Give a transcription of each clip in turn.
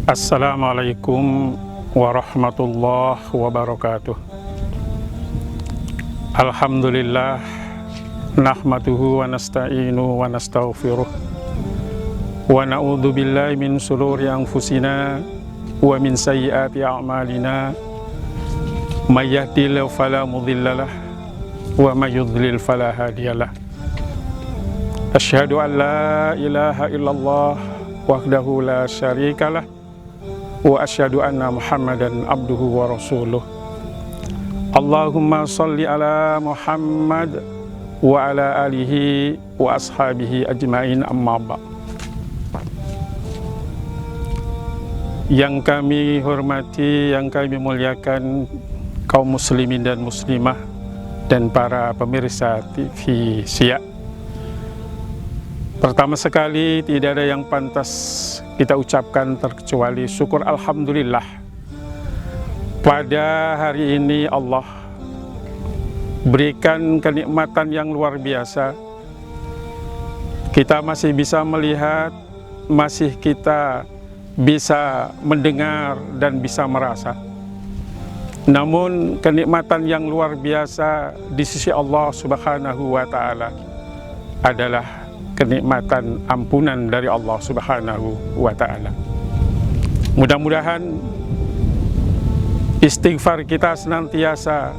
Assalamualaikum warahmatullahi wabarakatuh. Alhamdulillah, nahmaduhu wa nasta'inu wa nastaghfiruh wa na'udzu billahi min shururi anfusina wa min sayyiati a'malina. May yahdihillahu fala mudhillalah wa may yudlil fala hadiyalah. Asyhadu an la ilaha illallah wahdahu la syarikalah wa asyhadu anna Muhammadan abduhu wa rasuluh. Allahumma sholli ala Muhammad wa ala alihi wa ashabihi ajmain, amma ba'd. Yang kami hormati, yang kami muliakan kaum muslimin dan muslimah dan para pemirsa TV Siak. Pertama sekali, tidak ada yang pantas kita ucapkan terkecuali syukur alhamdulillah. Pada hari ini Allah berikan kenikmatan yang luar biasa. Kita masih bisa melihat, masih kita bisa mendengar dan bisa merasa. Namun kenikmatan yang luar biasa di sisi Allah Subhanahu wa Ta'ala adalah kenikmatan ampunan dari Allah Subhanahu wa Ta'ala. Mudah-mudahan istighfar kita senantiasa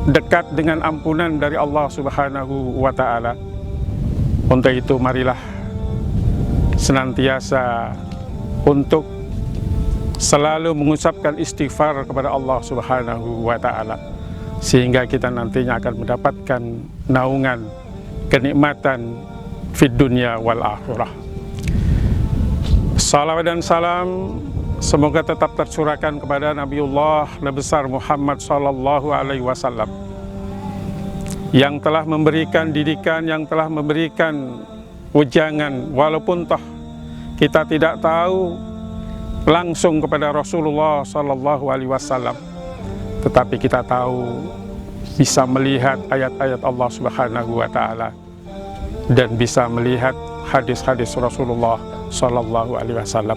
dekat dengan ampunan dari Allah Subhanahu wa Ta'ala. Untuk itu marilah senantiasa untuk selalu mengucapkan istighfar kepada Allah Subhanahu wa Ta'ala, sehingga kita nantinya akan mendapatkan naungan kenikmatan fid dunya wal akhirah. Salawat dan salam semoga tetap tercurahkan kepada Nabiullah Nabi besar Muhammad sallallahu alaihi wasallam, yang telah memberikan didikan, yang telah memberikan wejangan, walaupun toh kita tidak tahu langsung kepada Rasulullah sallallahu alaihi wasallam, tetapi kita tahu bisa melihat ayat-ayat Allah Subhanahu wa Ta'ala dan bisa melihat hadis-hadis Rasulullah Sallallahu Alaihi Wasallam.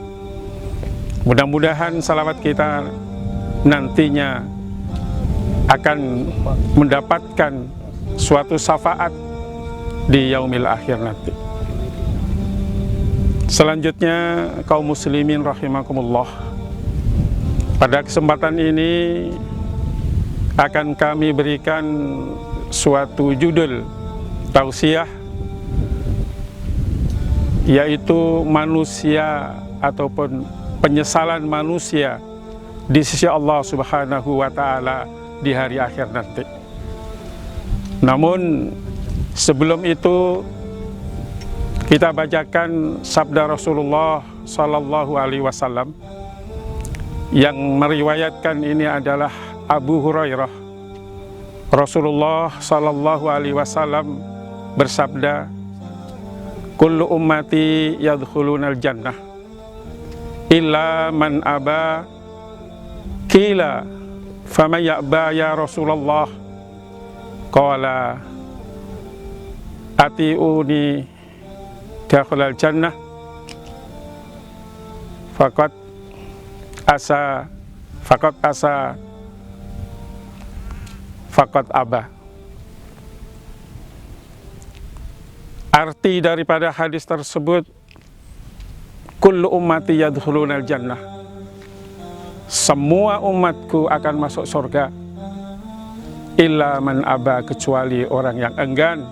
Mudah-mudahan salawat kita nantinya akan mendapatkan suatu syafaat di yaumil akhir nanti. Selanjutnya, kaum muslimin rahimakumullah, pada kesempatan ini akan kami berikan suatu judul tausiah, yaitu manusia ataupun penyesalan manusia di sisi Allah Subhanahu wa Ta'ala di hari akhir nanti. Namun sebelum itu kita bacakan sabda Rasulullah Sallallahu Alaihi Wasallam. Yang meriwayatkan ini adalah Abu Hurairah. Rasulullah Sallallahu Alaihi Wasallam bersabda, kullu ummati yadkhulunal jannah illa man aba. Qila faman ya'ba ya Rasulullah? Qala ati'uni dakhulal jannah faqad aba. Arti daripada hadis tersebut, kullu ummati yadkhulunal jannah, semua umatku akan masuk surga, illa man aba, kecuali orang yang enggan,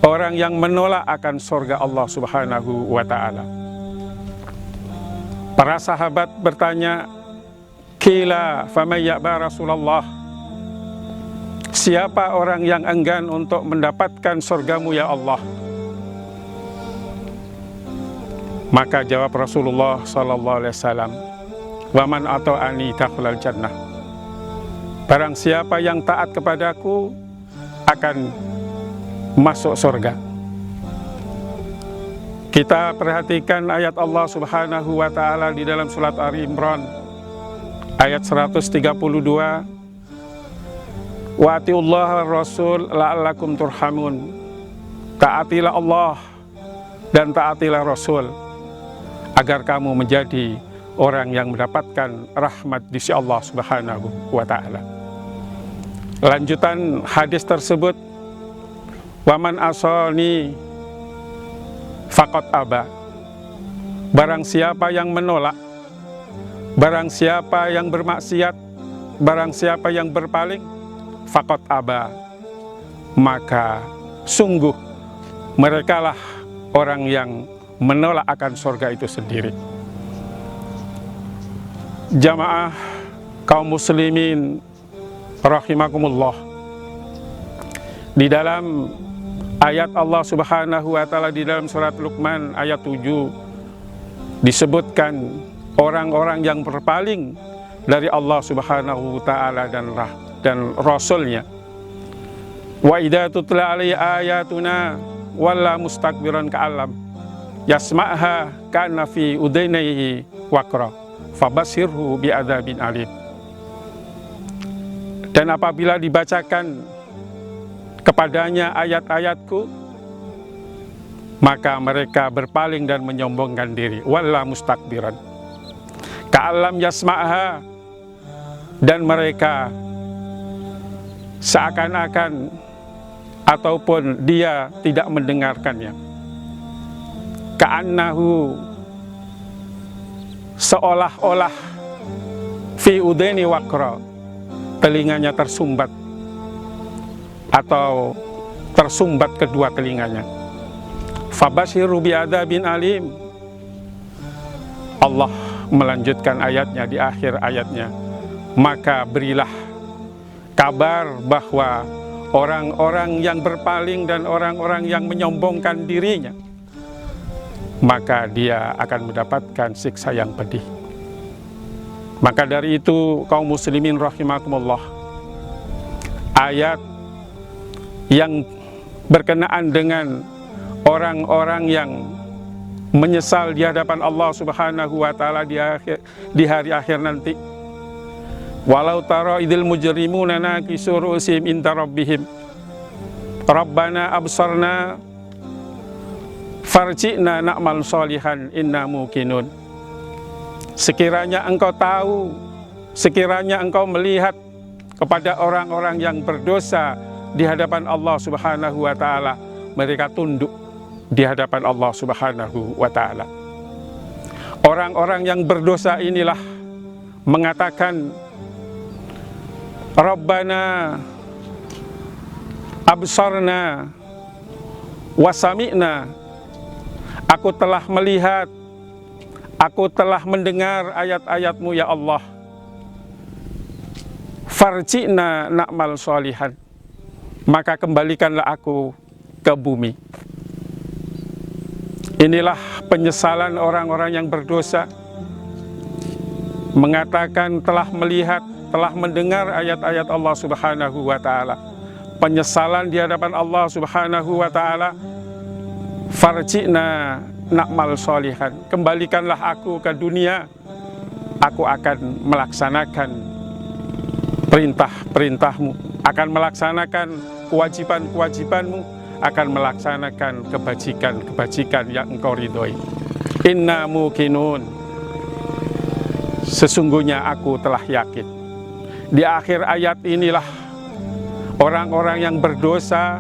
orang yang menolak akan surga Allah Subhanahu wa Ta'ala. Para sahabat bertanya, qila faman ya'ba Rasulullah? Siapa orang yang enggan untuk mendapatkan surgamu ya Allah? Maka jawab Rasulullah sallallahu alaihi wasallam, wa man ata'ani dakhulal jannah. Barang siapa yang taat kepadaku akan masuk surga. Kita perhatikan ayat Allah Subhanahu wa Ta'ala di dalam surat Ali Imran ayat 132. Wa atiullaha rasul la'allakum turhamun. Taatilah Allah dan taatilah Rasul agar kamu menjadi orang yang mendapatkan rahmat di sisi Allah Subhanahu wa Ta'ala. Lanjutan hadis tersebut, waman asani faqad aba. Barang siapa yang menolak, barang siapa yang bermaksiat, barang siapa yang berpaling, faqad aba, maka sungguh merekalah orang yang menolak akan surga itu sendiri. Jamaah kaum muslimin rahimakumullah, di dalam ayat Allah Subhanahu wa Ta'ala di dalam surat Luqman ayat 7 disebutkan orang-orang yang berpaling dari Allah Subhanahu wa Ta'ala dan Rasulnya. Wa idza tutla alaihi ayatuna walla mustakbiran ka'allam yasma'ha kana fi udainaihi waqra fabashirhu bi'adzabin alim. Dan apabila dibacakan kepadanya ayat-ayatku, maka mereka berpaling dan menyombongkan diri, walla mustakbiran ka'allam yasma'ha, dan mereka seakan-akan ataupun dia tidak mendengarkannya. Ka'annahu, seolah-olah, fi udaini waqra, telinganya tersumbat atau tersumbat kedua telinganya. Fabashiru bi'adzabin alim. Allah melanjutkan ayatnya di akhir ayatnya, maka berilah kabar bahwa orang-orang yang berpaling dan orang-orang yang menyombongkan dirinya, maka dia akan mendapatkan siksa yang pedih. Maka dari itu kaum muslimin rahimakumullah, ayat yang berkenaan dengan orang-orang yang menyesal di hadapan Allah Subhanahu wa Ta'ala di hari akhir nanti. Walau tara idil mujrimuna nakisu ru'usihim inda rabbihim rabbana absarna farji'na na'mal sholihan inna muqinun. Sekiranya engkau tahu, sekiranya engkau melihat kepada orang-orang yang berdosa di hadapan Allah Subhanahu wa Ta'ala, mereka tunduk di hadapan Allah Subhanahu wa Ta'ala. Orang-orang yang berdosa inilah mengatakan, Rabbana absarna wasami'na, aku telah melihat, aku telah mendengar ayat-ayat-Mu ya Allah. Farji'na na'mal sholihan, maka kembalikanlah aku ke bumi. Inilah penyesalan orang-orang yang berdosa, mengatakan telah melihat, telah mendengar ayat-ayat Allah Subhanahu wa Ta'ala. Penyesalan di hadapan Allah Subhanahu wa Ta'ala, farji'na na'mal sholihan, kembalikanlah aku ke dunia, aku akan melaksanakan perintah-perintah-Mu, akan melaksanakan kewajiban-kewajiban-Mu, akan melaksanakan kebajikan-kebajikan yang Engkau ridhoi. Inna muqinun, sesungguhnya aku telah yakin. Di akhir ayat inilah orang-orang yang berdosa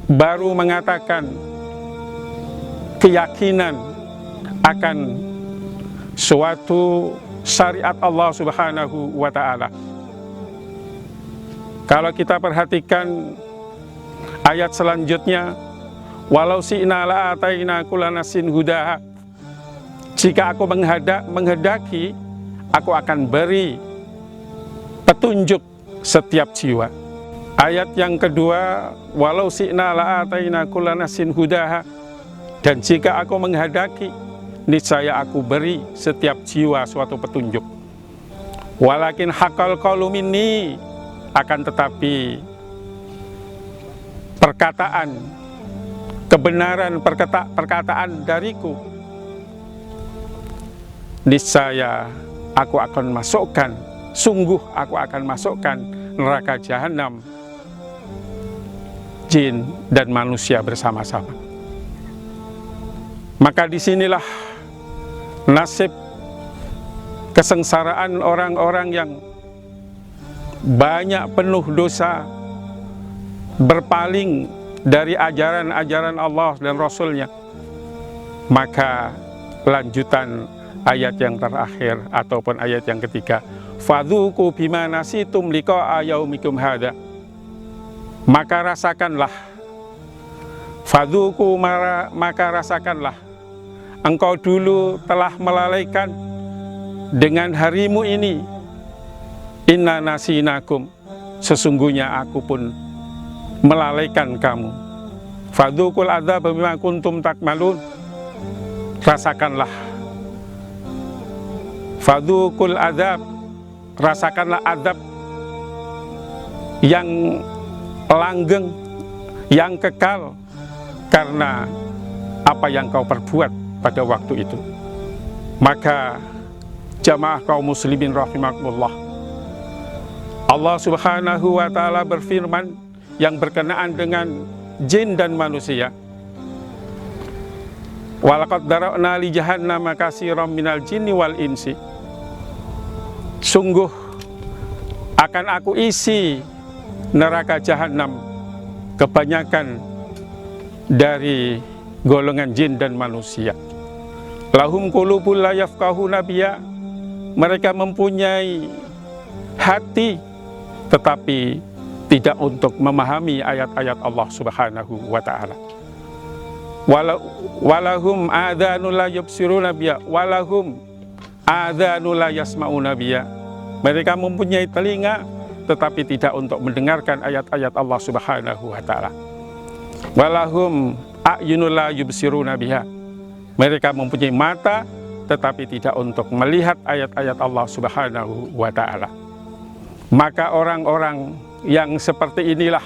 baru mengatakan keyakinan akan suatu syariat Allah Subhanahu wa Ta'ala. Kalau kita perhatikan ayat selanjutnya, walau si'na la'ataina kulla nafsin hudaha, jika aku menghendaki, aku akan beri petunjuk setiap jiwa. Ayat yang kedua, walau si'na la'ataina kulla nafsin hudaha, dan jika aku menghendaki, niscaya aku beri setiap jiwa suatu petunjuk. Walakin haqqal qaulu minni, akan tetapi perkataan, kebenaran perkataan dariku, niscaya aku akan masukkan, sungguh aku akan masukkan neraka jahanam jin dan manusia bersama-sama. Maka disinilah nasib kesengsaraan orang-orang yang banyak penuh dosa, berpaling dari ajaran-ajaran Allah dan Rasul-Nya. Maka lanjutan ayat yang terakhir ataupun ayat yang ketiga, fadzuqu bima nasitum liqa'a yaumikum hada. Maka rasakanlah, fadzuqu maka rasakanlah, engkau dulu telah melalaikan dengan harimu ini. Inna nasinakum, sesungguhnya aku pun melalaikan kamu. Fadzuqul adzab bima kuntum takmalun. Rasakanlah, fadzuqul adzab, rasakanlah azab yang langgeng, yang kekal karena apa yang kau perbuat pada waktu itu. Maka jamaah kaum muslimin rahimakumullah, Allah Subhanahu wa ta'ala berfirman yang berkenaan dengan jin dan manusia. Walaqad dara'na li jahannama katsiran minal jinni wal insi. Sungguh akan aku isi neraka jahanam kebanyakan dari golongan jin dan manusia. Lahum qulubun la yafqahuna biha. Mereka mempunyai hati tetapi tidak untuk memahami ayat-ayat Allah Subhanahu wa ta'ala. Walahum adhanu la yubsiruna biha walahum adhanu la yasma'una biha. Mereka mempunyai telinga tetapi tidak untuk mendengarkan ayat-ayat Allah Subhanahu wa ta'ala. Walahum a'yunul la yubsiruna biha. Mereka mempunyai mata tetapi tidak untuk melihat ayat-ayat Allah Subhanahu wa ta'ala. Maka orang-orang yang seperti inilah,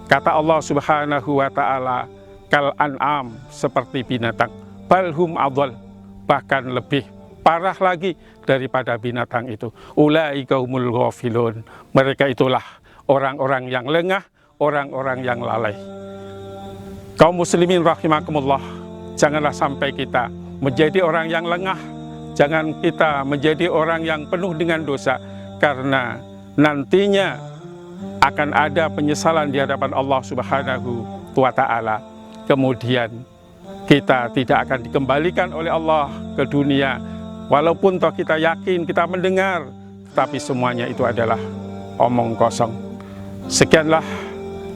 kata Allah Subhanahu wa ta'ala, kal an'am, seperti binatang, balhum adhal, bahkan lebih parah lagi daripada binatang itu. Ulaika humul ghafilun, mereka itulah orang-orang yang lengah, orang-orang yang lalai. Kaum muslimin rahimakumullah, janganlah sampai kita menjadi orang yang lengah, jangan kita menjadi orang yang penuh dengan dosa, karena nantinya akan ada penyesalan di hadapan Allah Subhanahu wa ta'ala. Kemudian kita tidak akan dikembalikan oleh Allah ke dunia, walaupun toh kita yakin, kita mendengar, tapi semuanya itu adalah omong kosong. Sekianlah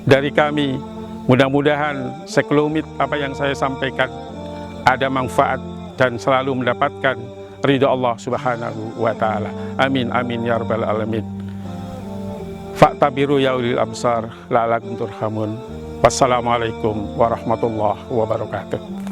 dari kami, mudah-mudahan sekelumit apa yang saya sampaikan ada manfaat dan selalu mendapatkan ridha Allah Subhanahu wa ta'ala. Amin amin ya rabbal alamin. Fa'tabiru ya ulil absar la'alakum turhamun. Wassalamualaikum warahmatullahi wabarakatuh.